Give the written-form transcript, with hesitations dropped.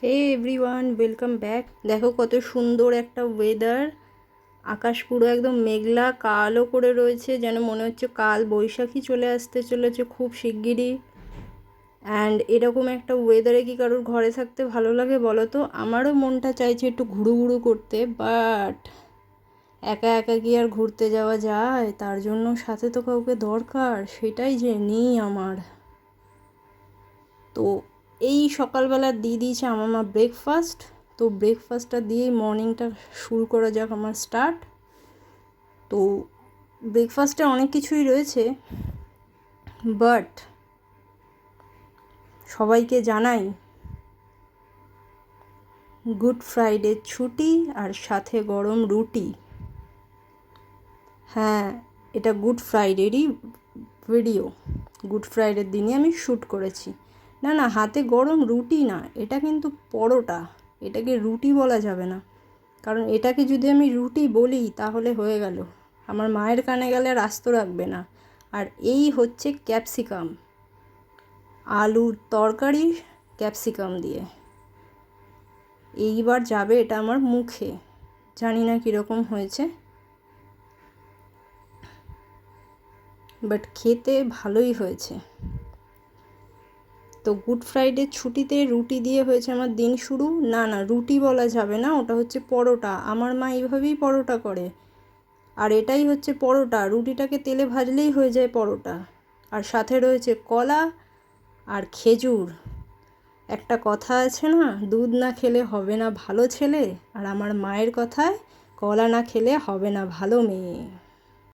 হে everyone, welcome back. দেখো কত সুন্দর একটা ওয়েদার। আকাশ পুরো একদম মেঘলা কালো করে রয়েছে, যেন মনে হচ্ছে কাল বৈশাখী চলে আসতে চলেছে খুব শিগগিরই। অ্যান্ড এরকম একটা ওয়েদারে কি কারোর ঘরে থাকতে ভালো লাগে বলো তো? আমারও মনটা চাইছে একটু ঘুরু ঘুরু করতে, বাট একা একা কি আর ঘুরতে যাওয়া যায়? তার জন্য সাথে তো কাউকে দরকার, সেটাই যে নেই আমার। তো এই সকালবেলা দিয়ে দিয়েছে আমার মা ব্রেকফাস্ট। তো ব্রেকফাস্টটা দিয়েই মর্নিংটা শুরু করা যাক আমার স্টার্ট। তো ব্রেকফাস্টে অনেক কিছুই রয়েছে, বাট সবাইকে জানাই গুড ফ্রাইডে ছুটি আর সাথে গরম রুটি। হ্যাঁ, এটা গুড ফ্রাইডেরই ভিডিও। গুড ফ্রাইডের দিনই আমি শ্যুট করেছি। না না, হাতে গরম রুটি না, এটা কিন্তু পরোটা। এটাকে রুটি বলা যাবে না, কারণ এটাকে যদি আমি রুটি বলি তাহলে হয়ে গেল, আমার মায়ের কানে গেলে আর আস্ত রাখবে না। আর এই হচ্ছে ক্যাপসিকাম, আলুর তরকারি ক্যাপসিকাম দিয়ে। এইবার যাবে এটা আমার মুখে, জানি না কীরকম হয়েছে, বাট খেতে ভালোই হয়েছে। তো গুড ফ্রাইডে ছুটিতে রুটি দিয়ে হয়েছে আমার দিন শুরু। না না, রুটি বলা যাবে না, ওটা হচ্ছে পরোটা। আমার মা এইভাবেই পরোটা করে, আর এটাই হচ্ছে পরোটা। রুটিটাকে তেলে ভাজলেই হয়ে যায় পরোটা। আর সাথে রয়েছে কলা আর খেজুর। একটা কথা আছে না, দুধ না খেলে হবে না ভালো ছেলে, আর আমার মায়ের কথায় কলা না খেলে হবে না ভালো মেয়ে।